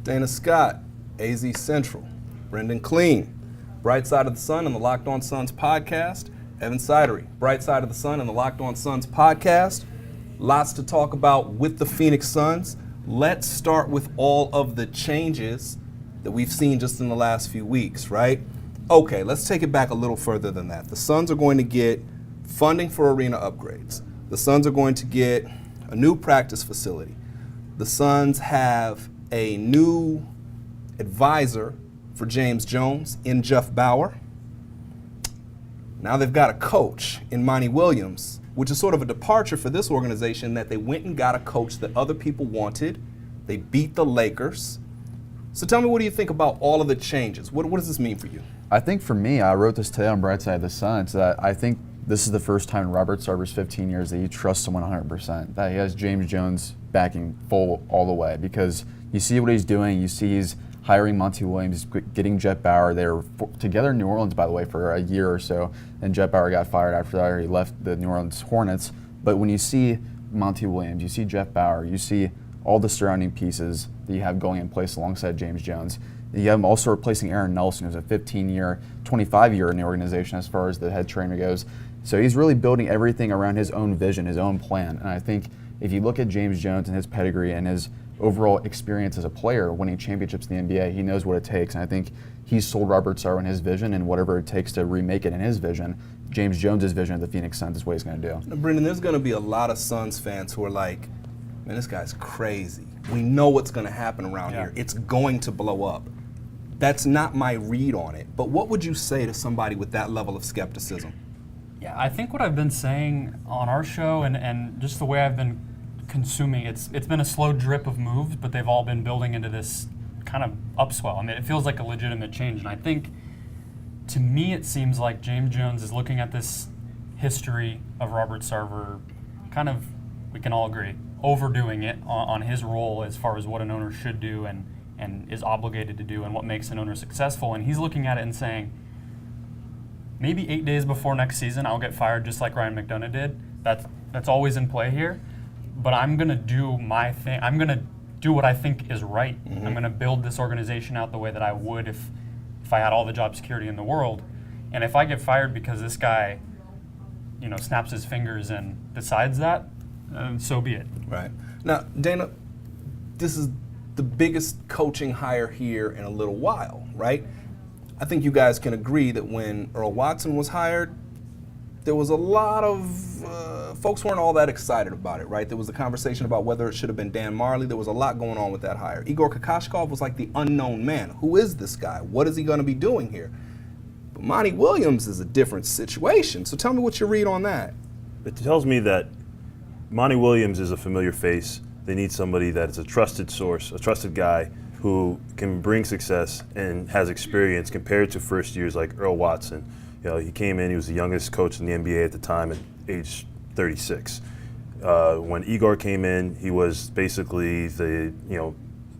Dana Scott, AZ Central. Brendon, Kleen, Bright Side of the Sun and the Locked On Suns podcast. Evan Sidery, Bright Side of the Sun and the Locked On Suns podcast. Lots to talk about with the Phoenix Suns. Let's start with all of the changes that we've seen just in the last few weeks, right? Okay, let's take it back a little further than that. The Suns are going to get funding for arena upgrades. The Suns are going to get a new practice facility. The Suns have a new advisor for James Jones in Jeff Bower. Now they've got a coach in Monty Williams, which is sort of a departure for this organization that they went and got a coach that other people wanted. They beat the Lakers. So tell me, what do you think about all of the changes? What does this mean for you? I think for me, I wrote this today on Bright Side of the Sun, it's that I think this is the first time in Robert Sarver's 15 years that he trusts someone 100%, that he has James Jones backing full all the way, because you see what he's doing. You see he's hiring Monty Williams, getting Jet Bower. They were together in New Orleans, by the way, for a year or so, and Jet Bower got fired after that, or he left the New Orleans Hornets. But when you see Monty Williams, you see Jet Bower, you see all the surrounding pieces that you have going in place alongside James Jones. You have him also replacing Aaron Nelson, who's a 15-year, 25-year in the organization as far as the head trainer goes. So he's really building everything around his own vision, his own plan. And I think if you look at James Jones and his pedigree and his overall experience as a player, winning championships in the NBA, he knows what it takes. And I think he's sold Robert Sarver his vision, and whatever it takes to remake it in his vision, James Jones' vision of the Phoenix Suns is what he's going to do. Now, Brendon, there's going to be a lot of Suns fans who are like, man, this guy's crazy. We know what's going to happen around here. It's going to blow up. That's not my read on it. But what would you say to somebody with that level of skepticism? Yeah, I think what I've been saying on our show and just the way I've been consuming, it's been a slow drip of moves, but they've all been building into this kind of upswell. I mean, it feels like a legitimate change. And I think, to me, it seems like James Jones is looking at this history of Robert Sarver, kind of, we can all agree, overdoing it on his role as far as what an owner should do and is obligated to do and what makes an owner successful. And he's looking at it and saying, maybe 8 days before next season, I'll get fired just like Ryan McDonough did. That's always in play here. But I'm going to do my thing. I'm going to do what I think is right. Mm-hmm. I'm going to build this organization out the way that I would if I had all the job security in the world. And if I get fired because this guy, snaps his fingers and decides that, so be it. Right. Now, Dana, this is the biggest coaching hire here in a little while, right? I think you guys can agree that when Earl Watson was hired, there was a lot of folks weren't all that excited about it, right? There was a conversation about whether it should have been Dan Marley. There was a lot going on with that hire. Igor Kokoshkov was like the unknown man. Who is this guy? What is he going to be doing here? But Monty Williams is a different situation. So tell me what you read on that. It tells me that Monty Williams is a familiar face. They need somebody that is a trusted source, a trusted guy who can bring success and has experience compared to first years like Earl Watson. He came in, he was the youngest coach in the NBA at the time at age 36. When Igor came in, he was basically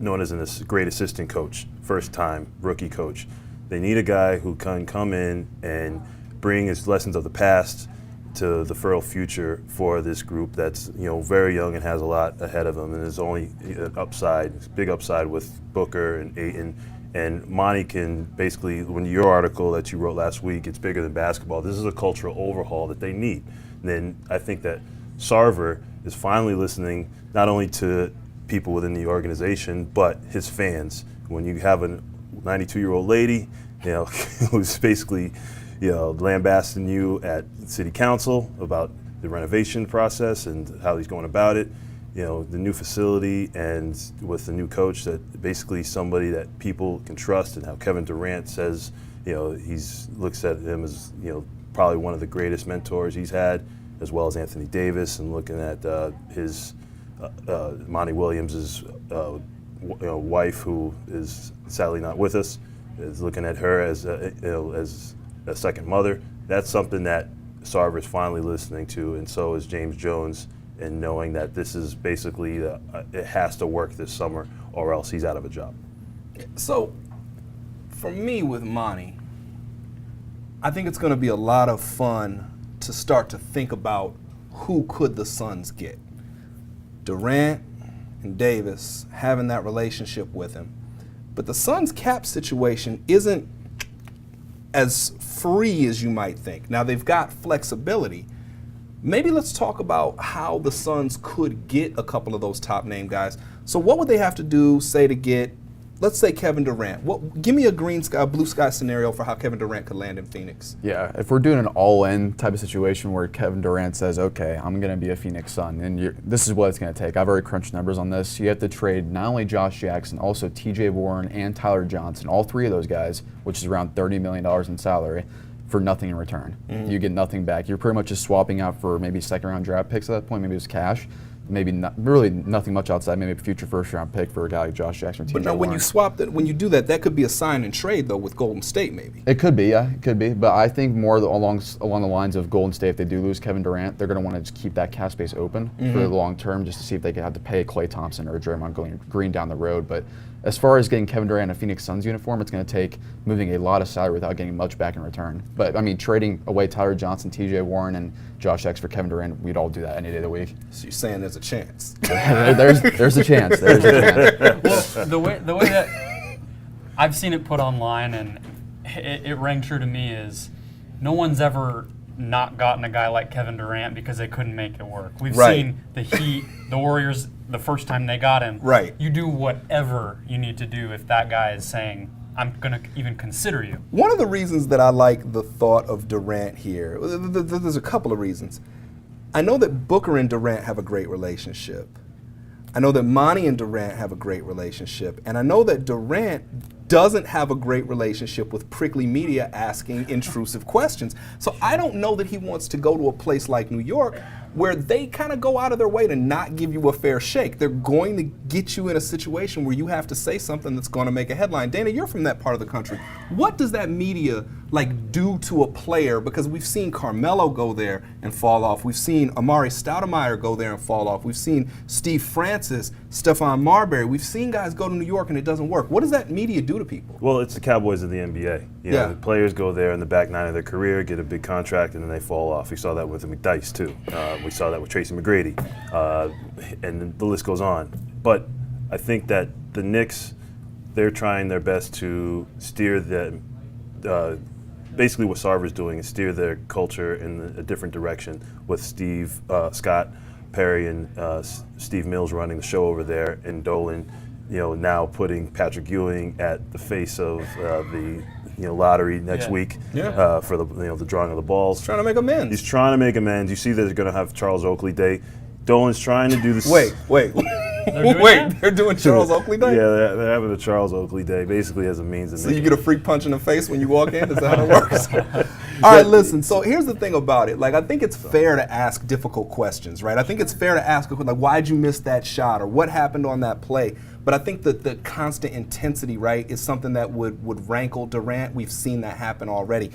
known as a great assistant coach, first time rookie coach. They need a guy who can come in and bring his lessons of the past to the fertile future for this group that's very young and has a lot ahead of them, and there's only an big upside with Booker and Ayton. And Monty can basically, when your article that you wrote last week, it's bigger than basketball. This is a cultural overhaul that they need. And then I think that Sarver is finally listening not only to people within the organization, but his fans. When you have a 92-year-old lady, who's basically lambasting you at city council about the renovation process and how he's going about it, the new facility, and with the new coach that basically somebody that people can trust, and how Kevin Durant says, he's looks at him as, probably one of the greatest mentors he's had, as well as Anthony Davis, and looking at his Monty Williams' wife, who is sadly not with us, is looking at her as a second mother. That's something that Sarver is finally listening to, and so is James Jones, and knowing that this is basically, it has to work this summer or else he's out of a job. So, for me with Monty, I think it's going to be a lot of fun to start to think about who could the Suns get. Durant and Davis, having that relationship with him. But the Suns' cap situation isn't as free as you might think. Now, they've got flexibility. Maybe let's talk about how the Suns could get a couple of those top name guys. So what would they have to do, say, to get, let's say, Kevin Durant? Give me a blue sky scenario for how Kevin Durant could land in Phoenix. Yeah, if we're doing an all-in type of situation where Kevin Durant says, okay, I'm going to be a Phoenix Sun, and this is what it's going to take. I've already crunched numbers on this. You have to trade not only Josh Jackson, also TJ Warren and Tyler Johnson, all three of those guys, which is around $30 million in salary, for nothing in return. Mm-hmm. You get nothing back. You're pretty much just swapping out for maybe second-round draft picks at that point, maybe it was cash. Maybe really nothing much outside. Maybe a future first-round pick for a guy like Josh Jackson. But now, when you swap that, when you do that, that could be a sign and trade though with Golden State, maybe. It could be, yeah, it could be. But I think more along the lines of Golden State. If they do lose Kevin Durant, they're going to want to just keep that cap space open for the long term, just to see if they could have to pay Klay Thompson or Draymond Green down the road. But as far as getting Kevin Durant in a Phoenix Suns uniform, it's going to take moving a lot of salary without getting much back in return. But I mean, trading away Tyler Johnson, TJ Warren, and Josh Jackson for Kevin Durant, we'd all do that any day of the week. So you're saying there's a chance? there's a chance. There's a chance. Well, the way that I've seen it put online, and it rang true to me, is no one's ever not gotten a guy like Kevin Durant because they couldn't make it work. We've seen the Heat, the Warriors, the first time they got him. Right. You do whatever you need to do if that guy is saying, I'm going to even consider you. One of the reasons that I like the thought of Durant here, there's a couple of reasons. I know that Booker and Durant have a great relationship. I know that Monty and Durant have a great relationship. And I know that Durant doesn't have a great relationship with prickly media asking intrusive questions. So I don't know that he wants to go to a place like New York where they kind of go out of their way to not give you a fair shake. They're going to get you in a situation where you have to say something that's going to make a headline. Dana, you're from that part of the country. What does that media do to a player? Because we've seen Carmelo go there and fall off. We've seen Amari Stoudemire go there and fall off. We've seen Steve Francis, Stephon Marbury. We've seen guys go to New York and it doesn't work. What does that media do to people? Well, it's the Cowboys of the NBA. You know, the players go there in the back nine of their career, get a big contract, and then they fall off. We saw that with McDyess, too. We saw that with Tracy McGrady. And the list goes on. But I think that the Knicks, they're trying their best to steer them, basically what Sarver's doing is steer their culture in a different direction with Scott Perry and Steve Mills running the show over there, and Dolan, now putting Patrick Ewing at the face of the lottery next week for the drawing of the balls. He's trying to make amends. He's trying to make amends. You see that they're going to have Charles Oakley Day. Dolan's trying to do this. Wait. They're doing Charles Oakley Day? Yeah, they're having a Charles Oakley Day, basically as a means of So you get a freak punch in the face when you walk in? Is that how it works? All right, listen, so here's the thing about it. I think it's fair to ask difficult questions, right? I think it's fair to ask, why'd you miss that shot, or what happened on that play? But I think that the constant intensity, right, is something that would rankle Durant. We've seen that happen already.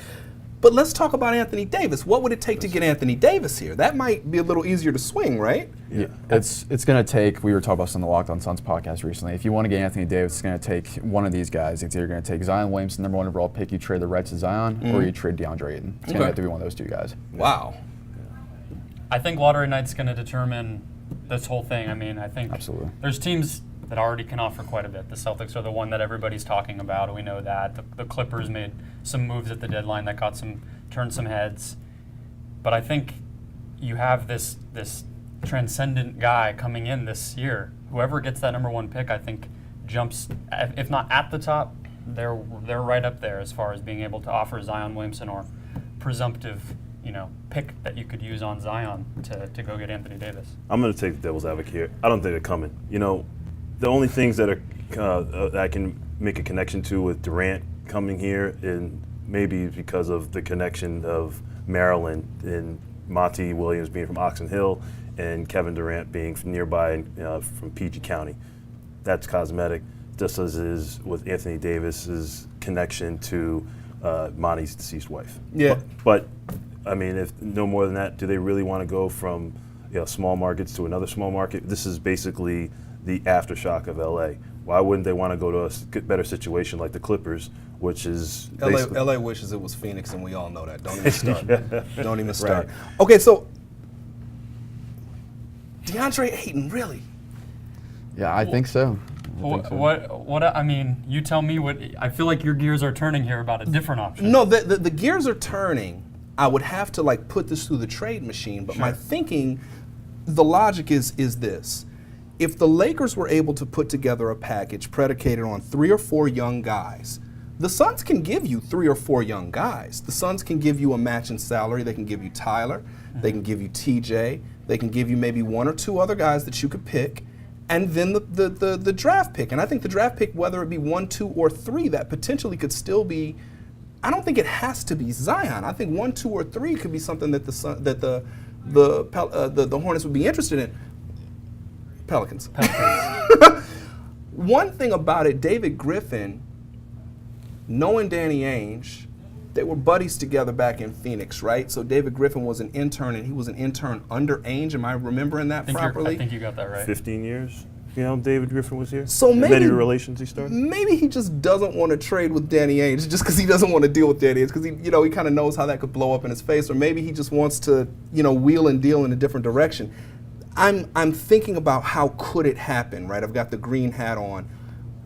But let's talk about Anthony Davis. What would it take to get Anthony Davis here? That might be a little easier to swing, right? Yeah, it's going to take, we were talking about this on the Locked On Suns podcast recently, if you want to get Anthony Davis, it's going to take one of these guys. It's either going to take Zion Williamson, number one overall pick, you trade the rights to Zion, or you trade DeAndre Ayton. It's going to have to be one of those two guys. Wow. I think lottery night's going to determine this whole thing. I mean, I think Absolutely. There's teams that already can offer quite a bit. The Celtics are the one that everybody's talking about. We know that. The Clippers made some moves at the deadline that turned some heads. But I think you have this transcendent guy coming in this year. Whoever gets that number one pick, I think, jumps, if not at the top, they're right up there as far as being able to offer Zion Williamson or presumptive pick that you could use on Zion to go get Anthony Davis. I'm going to take the devil's advocate here. I don't think they're coming. The only things that I can make a connection to with Durant coming here, and maybe because of the connection of Maryland and Monty Williams being from Oxon Hill and Kevin Durant being from nearby from PG County. That's cosmetic, just as is with Anthony Davis's connection to Monty's deceased wife. Yeah. But I mean, if no more than that, do they really want to go from small markets to another small market? This is basically the aftershock of LA. Why wouldn't they want to go to a better situation like the Clippers, which is LA wishes it was Phoenix, and we all know that. Don't even start. Don't even start. Right. Okay, so DeAndre Ayton, really? Yeah, I think so. think so. What? I mean, you tell me what. I feel like your gears are turning here about a different option. No, the gears are turning. I would have to like put this through the trade machine, but my thinking, the logic is this. If the Lakers were able to put together a package predicated on 3 or 4 young guys, the Suns can give you 3 or 4 young guys. The Suns can give you a match in salary. They can give you Tyler. They can give you TJ. They can give you maybe 1 or 2 other guys that you could pick, and then the draft pick. And I think the draft pick, whether it be 1, 2, or 3, that potentially could still be. I don't think it has to be Zion. I think 1, 2, or 3 could be something that the Hornets would be interested in. Pelicans. One thing about it, David Griffin, knowing Danny Ainge, they were buddies together back in Phoenix, right? So David Griffin was an intern, and he was an intern under Ainge. Am I remembering that properly? I think you got that right. 15 years. You know, David Griffin was here. So maybe many relations he started. Maybe he just doesn't want to trade with Danny Ainge just because he doesn't want to deal with Danny Ainge because he kind of knows how that could blow up in his face, or maybe he just wants to wheel and deal in a different direction. I'm thinking about how could it happen, right? I've got the green hat on.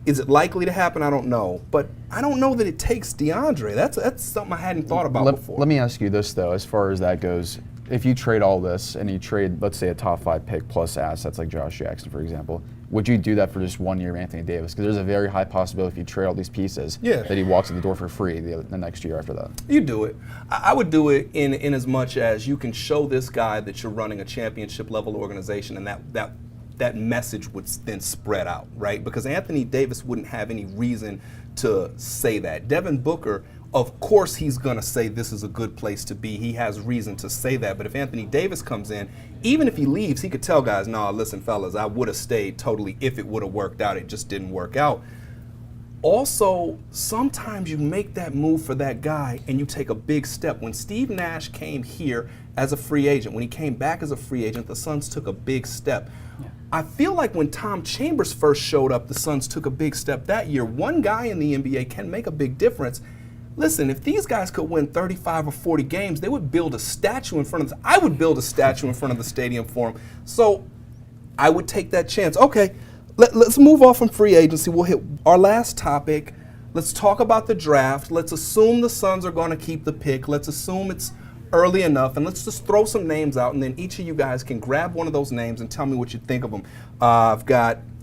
Is it likely to happen? I don't know, but I don't know that it takes DeAndre. That's something I hadn't thought about before. Let me ask you this though, as far as that goes. If you trade all this and you trade, let's say, a top 5 pick plus assets like Josh Jackson, for example, would you do that for just 1 year of Anthony Davis? Because there's a very high possibility if you trade all these pieces that he walks in the door for free the next year after that. You do it. I would do it in as much as you can show this guy that you're running a championship level organization, and that message would then spread out, right? Because Anthony Davis wouldn't have any reason to say that. Devin Booker, of course he's going to say this is a good place to be. He has reason to say that. But if Anthony Davis comes in, even if he leaves, he could tell guys, nah, listen, fellas, I would have stayed totally if it would have worked out. It just didn't work out. Also, sometimes you make that move for that guy and you take a big step. When Steve Nash came here as a free agent, when he came back as a free agent, the Suns took a big step. Yeah. I feel like when Tom Chambers first showed up, the Suns took a big step that year. One guy in the NBA can make a big difference. Listen, if these guys could win 35 or 40 games, they would build a statue in front of I would build a statue in front of the stadium for them. So I would take that chance. Okay, let's move off from free agency. We'll hit our last topic. Let's talk about the draft. Let's assume the Suns are going to keep the pick. Let's assume it's early enough, and let's just throw some names out, and then each of you guys can grab one of those names and tell me what you think of them.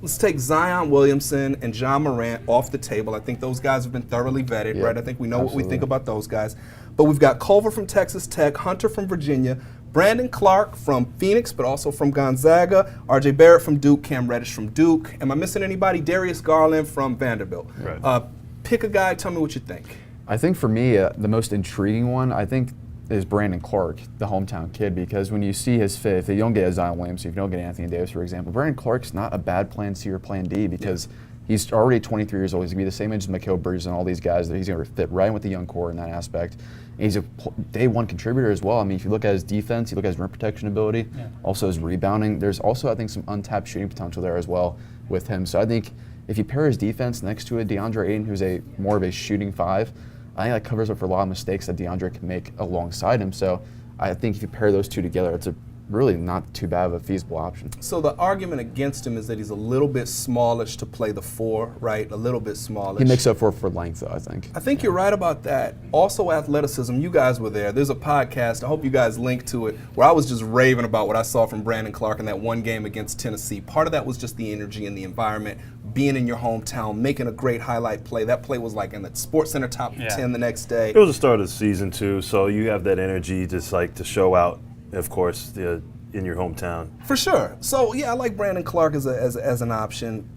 Let's take Zion Williamson and John Morant off the table. I think those guys have been thoroughly vetted, right? I think we know what we think about those guys. But we've got Culver from Texas Tech, Hunter from Virginia, Brandon Clark from Phoenix, but also from Gonzaga, RJ Barrett from Duke, Cam Reddish from Duke. Am I missing anybody? Darius Garland from Vanderbilt. Right. Pick a guy, tell me what you think. I think for me, the most intriguing one, I think, is Brandon Clark, the hometown kid, because when you see his fit, if you don't get a Zion Williamson, if you don't get Anthony Davis, for example, Brandon Clark's not a bad plan C or plan D because he's already 23 years old. He's going to be the same age as Mikal Bridges and all these guys. That he's going to fit right in with the young core in that aspect. And he's a day one contributor as well. I mean, if you look at his defense, you look at his rim protection ability, also his rebounding. There's also, I think, some untapped shooting potential there as well with him. So I think if you pair his defense next to a DeAndre Ayton, who's more of a shooting 5, I think that covers up for a lot of mistakes that DeAndre can make alongside him. So I think if you pair those two together, it's really not too bad of a feasible option. So the argument against him is that he's a little bit smallish to play the 4, right? A little bit smallish. He makes up for length, though, I think. I think you're right about that. Also athleticism. You guys were there. There's a podcast, I hope you guys link to it, where I was just raving about what I saw from Brandon Clark in that one game against Tennessee. Part of that was just the energy and the environment, being in your hometown, making a great highlight play. That play was like in the SportsCenter top 10 the next day. It was the start of the season, too, so you have that energy just like to show out, of course, in your hometown. For sure. So, yeah, I like Brandon Clark as an option.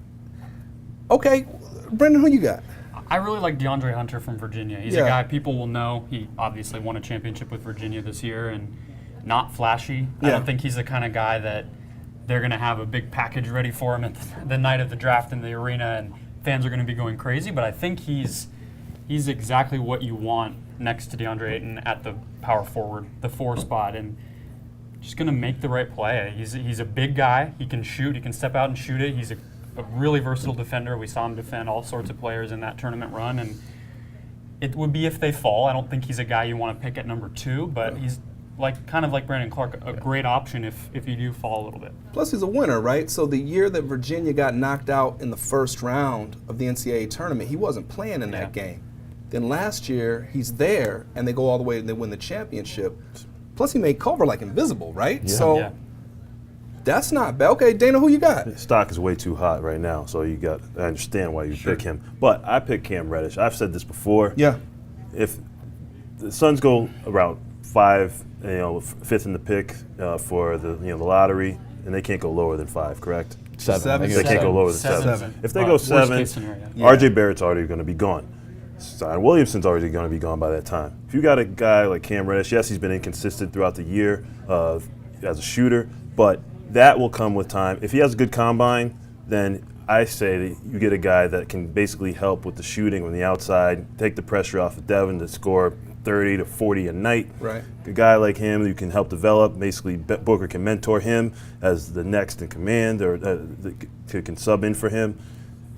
Okay, Brendon, who you got? I really like DeAndre Hunter from Virginia. He's a guy people will know. He obviously won a championship with Virginia this year and not flashy. I don't think he's the kind of guy that they're going to have a big package ready for him at the night of the draft in the arena and fans are going to be going crazy. But I think he's exactly what you want next to DeAndre Ayton at the power forward, the 4 spot. And just going to make the right play. He's a big guy. He can shoot. He can step out and shoot it. He's a really versatile defender. We saw him defend all sorts of players in that tournament run. And it would be if they fall. I don't think he's a guy you want to pick at number 2, but kind of like Brandon Clark, a great option if you do fall a little bit. Plus, he's a winner, right? So the year that Virginia got knocked out in the first round of the NCAA tournament, he wasn't playing in that game. Then last year, he's there, and they go all the way and they win the championship. Plus, he made Culver like invisible, right? Yeah. So that's not bad. Okay, Dana, who you got? His stock is way too hot right now, so I understand why you pick him. But I pick Cam Reddish. I've said this before. Yeah. If the Suns go around 5, fifth in the pick for the lottery, and they can't go lower than 5, correct? 7. They can't go lower than 7. If they go Worst 7, case scenario. RJ Barrett's already going to be gone. Zion Williamson's already going to be gone by that time. If you got a guy like Cam Reddish, yes, he's been inconsistent throughout the year as a shooter, but that will come with time. If he has a good combine, then I say that you get a guy that can basically help with the shooting on the outside, take the pressure off of Devin to score 30 to 40 a night. Right. A guy like him you can help develop. Basically, Booker can mentor him as the next in command or can sub in for him.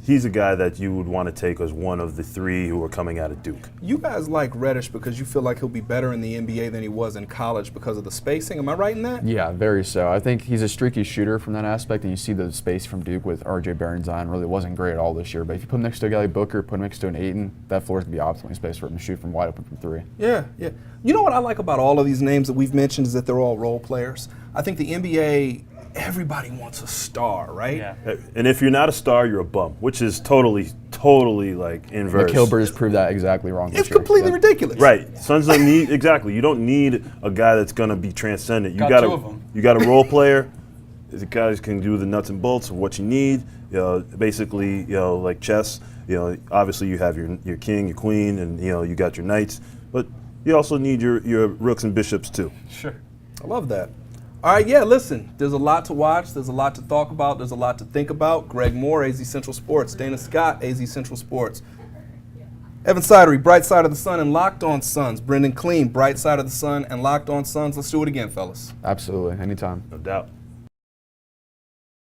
He's a guy that you would want to take as one of the 3 who are coming out of Duke. You guys like Reddish because you feel like he'll be better in the NBA than he was in college because of the spacing. Am I right in that? Yeah, very so. I think he's a streaky shooter from that aspect, and you see the space from Duke with RJ Barrett and Zion really wasn't great at all this year. But if you put him next to a guy like Booker, put him next to an Ayton, that floor is going to be optimally spaced for him to shoot from wide open from 3. Yeah, yeah. You know what I like about all of these names that we've mentioned is that they're all role players. I think the NBA, everybody wants a star, right? Yeah. And if you're not a star, you're a bum, which is totally like inverse. McKilbert has proved that exactly wrong this It's year. completely ridiculous. Right. Suns don't need exactly. You don't need a guy that's going to be transcendent. You Got 2 of them. You got a role player. The guy who can do the nuts and bolts of what you need. Basically, like chess. Obviously you have your king, your queen, and you got your knights. But you also need your rooks and bishops too. Sure. I love that. All right, yeah, listen, there's a lot to watch. There's a lot to talk about. There's a lot to think about. Greg Moore, AZ Central Sports. Dana Scott, AZ Central Sports. Evan Sidery, Bright Side of the Sun and Locked On Suns. Brendon Kleen, Bright Side of the Sun and Locked On Suns. Let's do it again, fellas. Absolutely, anytime. No doubt.